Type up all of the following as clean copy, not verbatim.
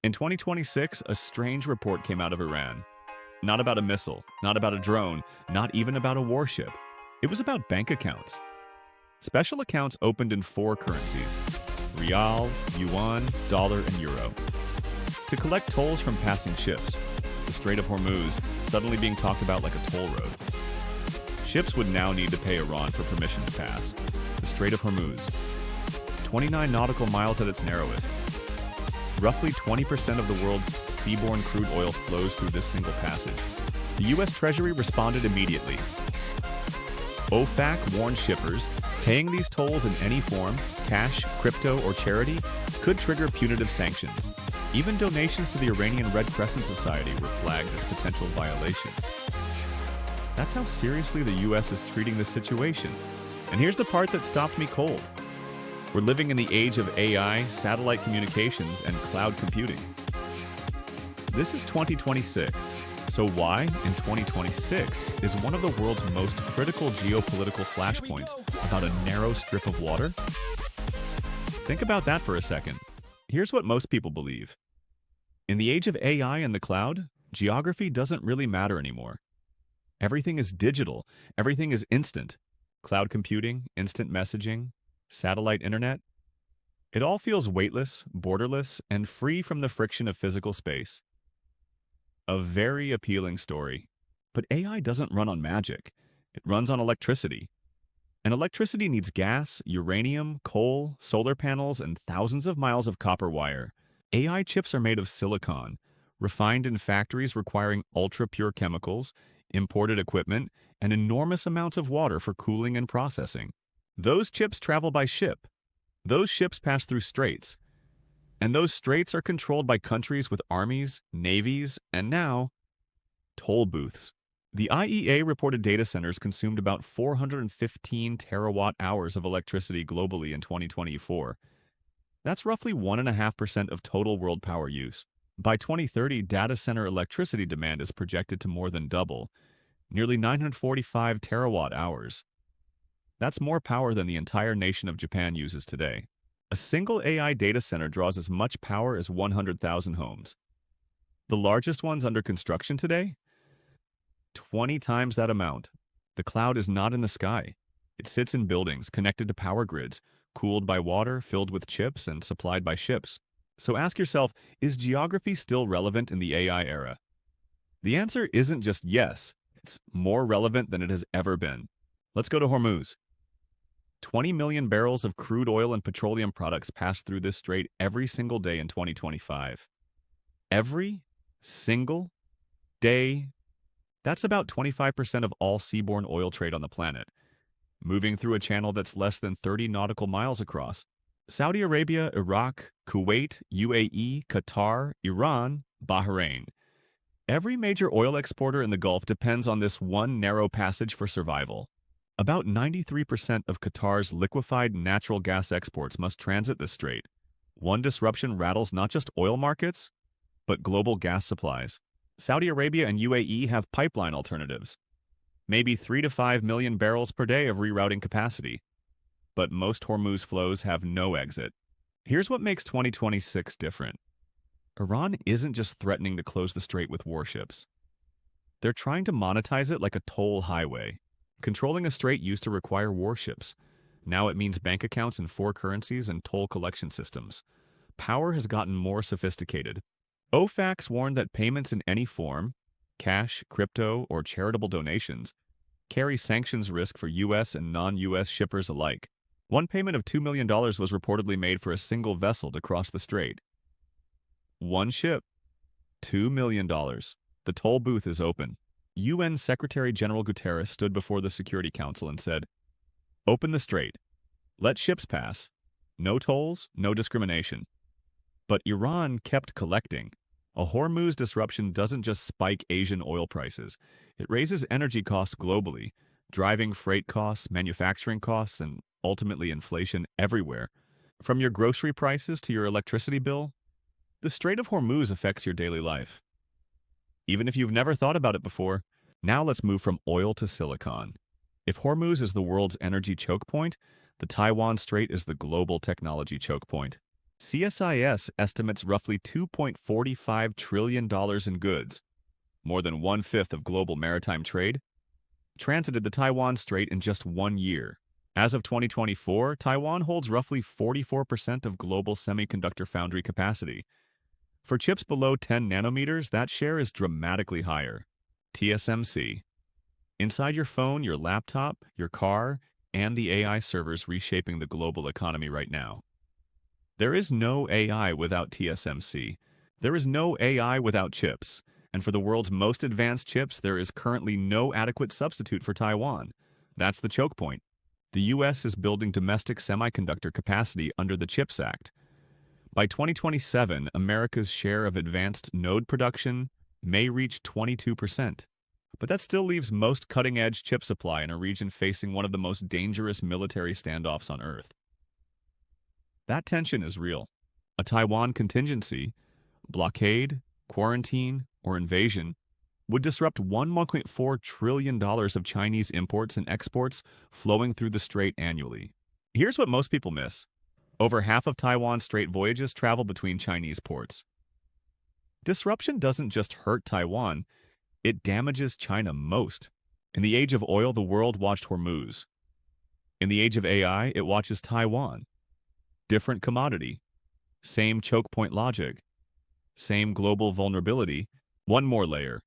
In 2026, a strange report came out of Iran. Not about a missile, not about a drone, not even about a warship. It was about bank accounts. Special accounts opened in four currencies: rial, yuan, dollar, and euro. To collect tolls from passing ships, the Strait of Hormuz suddenly being talked about like a toll road. Ships would now need to pay Iran for permission to pass. The Strait of Hormuz, 29 nautical miles at its narrowest. Roughly 20% of the world's seaborne crude oil flows through this single passage. The U.S. Treasury responded immediately. OFAC warned shippers paying these tolls in any form, cash, crypto, or charity, could trigger punitive sanctions. Even donations to the Iranian Red Crescent Society were flagged as potential violations. That's how seriously the U.S. is treating this situation. And here's the part that stopped me cold. We're living in the age of AI, satellite communications, and cloud computing. This is 2026. So why, in 2026, is one of the world's most critical geopolitical flashpoints about a narrow strip of water? Think about that for a second. Here's what most people believe. In the age of AI and the cloud, geography doesn't really matter anymore. Everything is digital. Everything is instant. Cloud computing, instant messaging, satellite internet. It all feels weightless, borderless, and free from the friction of physical space. A very appealing story. But AI doesn't run on magic. It runs on electricity. And electricity needs gas, uranium, coal, solar panels, and thousands of miles of copper wire. AI chips are made of silicon, refined in factories requiring ultra-pure chemicals, imported equipment, and enormous amounts of water for cooling and processing. Those chips travel by ship. Those ships pass through straits. And those straits are controlled by countries with armies, navies, and now, toll booths. The IEA reported data centers consumed about 415 terawatt-hours of electricity globally in 2024. That's roughly 1.5% of total world power use. By 2030, data center electricity demand is projected to more than double, nearly 945 terawatt-hours. That's more power than the entire nation of Japan uses today. A single AI data center draws as much power as 100,000 homes. The largest ones under construction today? 20 times that amount. The cloud is not in the sky. It sits in buildings connected to power grids, cooled by water, filled with chips, and supplied by ships. So ask yourself, is geography still relevant in the AI era? The answer isn't just yes. It's more relevant than it has ever been. Let's go to Hormuz. 20 million barrels of crude oil and petroleum products pass through this strait every single day in 2025. Every single day. That's about 25% of all seaborne oil trade on the planet, moving through a channel that's less than 30 nautical miles across. Saudi Arabia, Iraq, Kuwait, UAE, Qatar, Iran, Bahrain. Every major oil exporter in the Gulf depends on this one narrow passage for survival. About 93% of Qatar's liquefied natural gas exports must transit this strait. One disruption rattles not just oil markets, but global gas supplies. Saudi Arabia and UAE have pipeline alternatives. Maybe 3 to 5 million barrels per day of rerouting capacity. But most Hormuz flows have no exit. Here's what makes 2026 different. Iran isn't just threatening to close the strait with warships. They're trying to monetize it like a toll highway. Controlling a strait used to require warships. Now it means bank accounts in four currencies and toll collection systems. Power has gotten more sophisticated. OFACs warned that payments in any form, cash, crypto, or charitable donations, carry sanctions risk for U.S. and non-U.S. shippers alike. One payment of $2 million was reportedly made for a single vessel to cross the strait. One ship, $2 million. The toll booth is open. UN Secretary General Guterres stood before the Security Council and said, "Open the strait. Let ships pass. No tolls, no discrimination." But Iran kept collecting. A Hormuz disruption doesn't just spike Asian oil prices. It raises energy costs globally, driving freight costs, manufacturing costs, and ultimately inflation everywhere. From your grocery prices to your electricity bill, the Strait of Hormuz affects your daily life. Even if you've never thought about it before, now let's move from oil to silicon. If Hormuz is the world's energy choke point, the Taiwan Strait is the global technology choke point. CSIS estimates roughly $2.45 trillion in goods, more than one-fifth of global maritime trade, transited the Taiwan Strait in just 1 year. As of 2024, Taiwan holds roughly 44% of global semiconductor foundry capacity. For chips below 10 nanometers, that share is dramatically higher. TSMC. Inside your phone, your laptop, your car, and the AI servers reshaping the global economy right now. There is no AI without TSMC. There is no AI without chips. And for the world's most advanced chips, there is currently no adequate substitute for Taiwan. That's the choke point. The U.S. is building domestic semiconductor capacity under the CHIPS Act. By 2027, America's share of advanced node production may reach 22%. But that still leaves most cutting-edge chip supply in a region facing one of the most dangerous military standoffs on Earth. That tension is real. A Taiwan contingency, blockade, quarantine, or invasion would disrupt $1.4 trillion of Chinese imports and exports flowing through the strait annually. Here's what most people miss. Over half of Taiwan Strait voyages travel between Chinese ports. Disruption doesn't just hurt Taiwan, it damages China most. In the age of oil, the world watched Hormuz. In the age of AI, it watches Taiwan. Different commodity, same choke point logic, same global vulnerability. One more layer.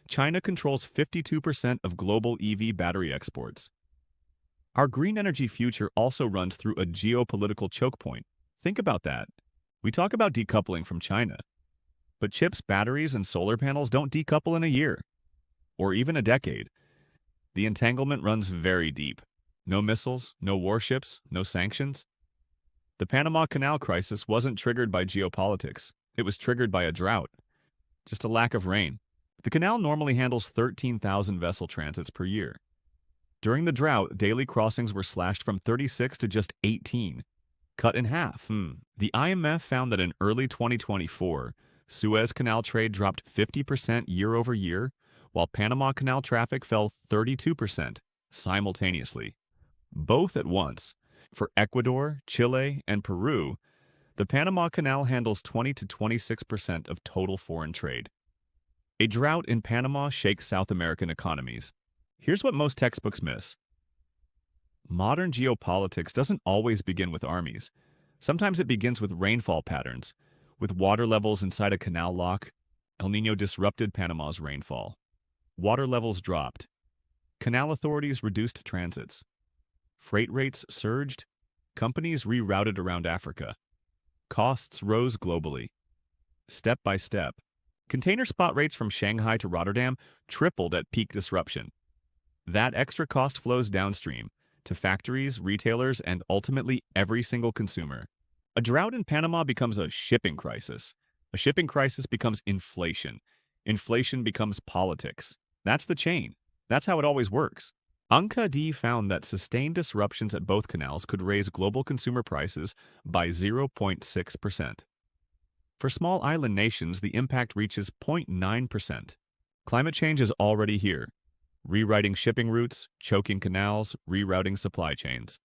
China controls 52% of global EV battery exports. Our green energy future also runs through a geopolitical choke point. Think about that. We talk about decoupling from China, but chips, batteries, and solar panels don't decouple in a year, or even a decade. The entanglement runs very deep. No missiles, no warships, no sanctions. The Panama Canal crisis wasn't triggered by geopolitics. It was triggered by a drought. Just a lack of rain. The canal normally handles 13,000 vessel transits per year. During the drought, daily crossings were slashed from 36 to just 18. Cut in half. The IMF found that in early 2024, Suez Canal trade dropped 50% year over year, while Panama Canal traffic fell 32% simultaneously. Both at once. For Ecuador, Chile, and Peru, the Panama Canal handles 20 to 26% of total foreign trade. A drought in Panama shakes South American economies. Here's what most textbooks miss. Modern geopolitics doesn't always begin with armies. Sometimes it begins with rainfall patterns. With water levels inside a canal lock, El Niño disrupted Panama's rainfall. Water levels dropped. Canal authorities reduced transits. Freight rates surged. Companies rerouted around Africa. Costs rose globally. Step by step, container spot rates from Shanghai to Rotterdam tripled at peak disruption. That extra cost flows downstream to factories, retailers, and ultimately every single consumer. A drought in Panama becomes a shipping crisis. A shipping crisis becomes inflation. Inflation becomes politics. That's the chain. That's how it always works. Anka D found that sustained disruptions at both canals could raise global consumer prices by 0.6%. For small island nations, the impact reaches 0.9%. Climate change is already here, rewriting shipping routes, choking canals, rerouting supply chains.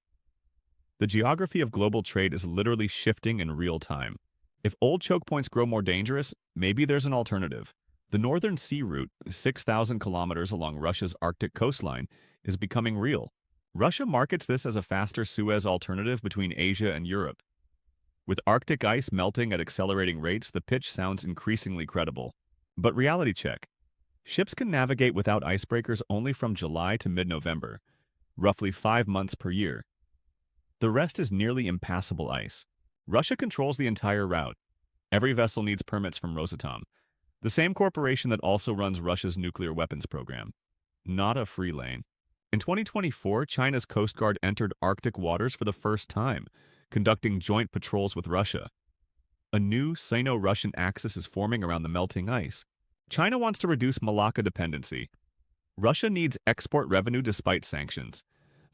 The geography of global trade is literally shifting in real time. If old choke points grow more dangerous, maybe there's an alternative. The Northern Sea Route, 6,000 kilometers along Russia's Arctic coastline, is becoming real. Russia markets this as a faster Suez alternative between Asia and Europe. With Arctic ice melting at accelerating rates, the pitch sounds increasingly credible. But reality check. Ships can navigate without icebreakers only from July to mid-November, roughly 5 months per year. The rest is nearly impassable ice. Russia controls the entire route. Every vessel needs permits from Rosatom, the same corporation that also runs Russia's nuclear weapons program. Not a free lane. In 2024, China's Coast Guard entered Arctic waters for the first time, conducting joint patrols with Russia. A new Sino-Russian axis is forming around the melting ice. China wants to reduce Malacca dependency. Russia needs export revenue despite sanctions.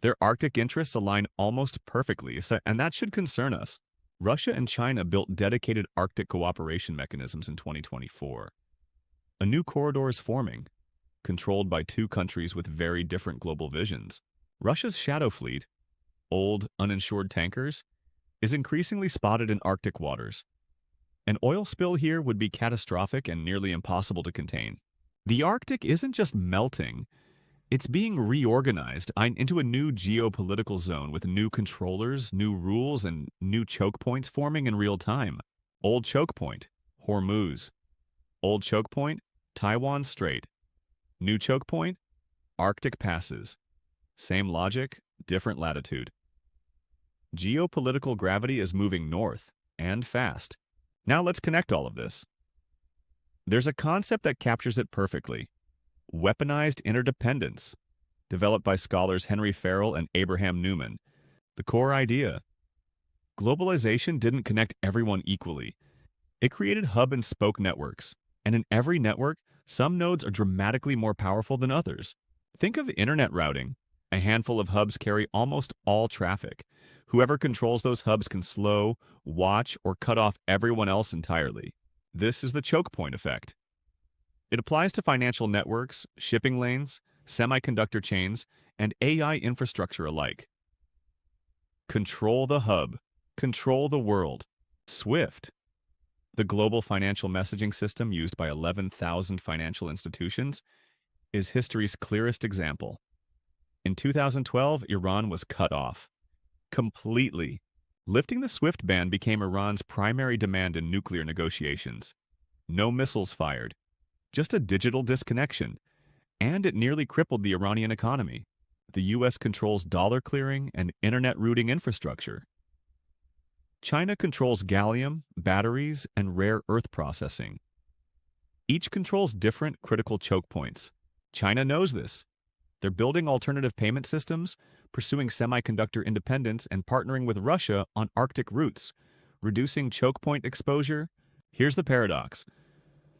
Their Arctic interests align almost perfectly, and that should concern us. Russia and China built dedicated Arctic cooperation mechanisms in 2024. A new corridor is forming, controlled by two countries with very different global visions. Russia's shadow fleet, old, uninsured tankers, is increasingly spotted in Arctic waters. An oil spill here would be catastrophic and nearly impossible to contain. The Arctic isn't just melting, it's being reorganized into a new geopolitical zone with new controllers, new rules, and new choke points forming in real time. Old choke point, Hormuz. Old choke point, Taiwan Strait. New choke point, Arctic passes. Same logic, different latitude. Geopolitical gravity is moving north, and fast. Now let's connect all of this. There's a concept that captures it perfectly. Weaponized interdependence, developed by scholars Henry Farrell and Abraham Newman. The core idea: globalization didn't connect everyone equally. It created hub and spoke networks, and in every network, some nodes are dramatically more powerful than others. Think of internet routing. A handful of hubs carry almost all traffic. Whoever controls those hubs can slow, watch, or cut off everyone else entirely. This is the choke point effect. It applies to financial networks, shipping lanes, semiconductor chains, and AI infrastructure alike. Control the hub. Control the world. SWIFT, the global financial messaging system used by 11,000 financial institutions, is history's clearest example. In 2012, Iran was cut off. Completely. Lifting the SWIFT ban became Iran's primary demand in nuclear negotiations. No missiles fired. Just a digital disconnection. And it nearly crippled the Iranian economy. The U.S. controls dollar clearing and internet routing infrastructure. China controls gallium, batteries, and rare earth processing. Each controls different critical choke points. China knows this. They're building alternative payment systems, pursuing semiconductor independence, and partnering with Russia on Arctic routes, reducing choke point exposure. Here's the paradox.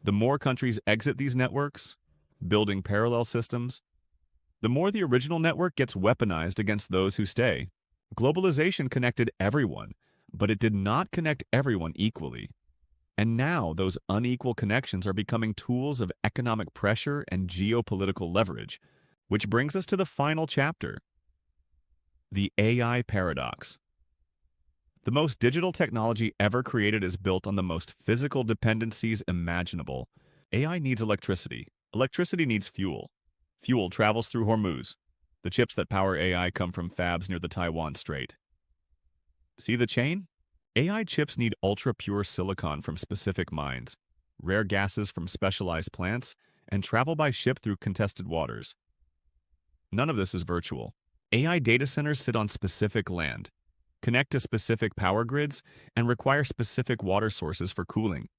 The more countries exit these networks, building parallel systems, the more the original network gets weaponized against those who stay. Globalization connected everyone, but it did not connect everyone equally. And now those unequal connections are becoming tools of economic pressure and geopolitical leverage, which brings us to the final chapter, the AI paradox. The most digital technology ever created is built on the most physical dependencies imaginable. AI needs electricity. Electricity needs fuel. Fuel travels through Hormuz. The chips that power AI come from fabs near the Taiwan Strait. See the chain? AI chips need ultra-pure silicon from specific mines, rare gases from specialized plants, and travel by ship through contested waters. None of this is virtual. AI data centers sit on specific land, connect to specific power grids, and require specific water sources for cooling.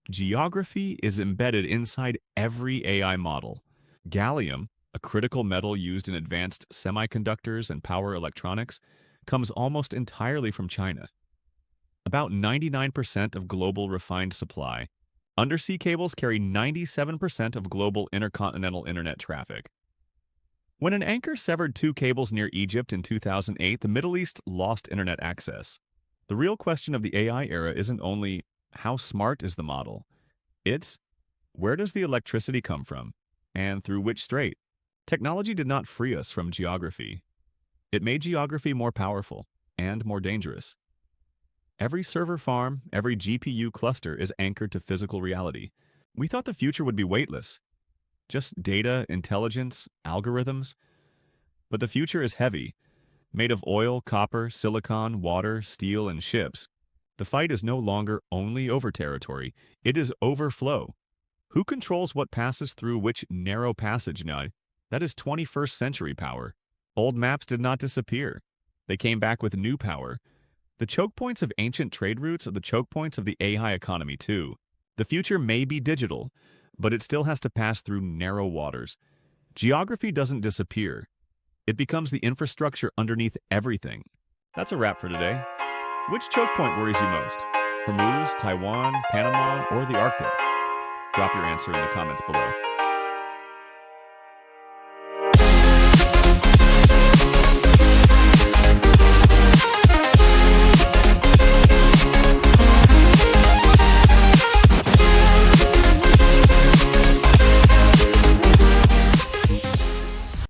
Geography is embedded inside every AI model. Gallium, a critical metal used in advanced semiconductors and power electronics, comes almost entirely from China. About 99% of global refined supply. Undersea cables carry 97% of global intercontinental internet traffic. When an anchor severed two cables near Egypt in 2008, the Middle East lost internet access. The real question of the AI era isn't only how smart is the model, it's where does the electricity come from, and through which strait? Technology did not free us from geography. It made geography more powerful and more dangerous. Every server farm, every GPU cluster is anchored to physical reality. We thought the future would be weightless. Just data, intelligence, algorithms. But the future is heavy, made of oil, copper, silicon, water, steel, and ships. The fight is no longer only over territory, it is overflow. Who controls what passes through which narrow passage now? That is 21st century power. Old maps did not disappear. They came back with new power. The choke points of ancient trade routes are the choke points of the AI economy too. The future may be digital, but it still has to pass through narrow waters. Geography doesn't disappear. It becomes the infrastructure underneath everything. That's a wrap for today. Which choke point worries you most? Hormuz, Taiwan, Panama, or the Arctic? Drop your answer in the comments below.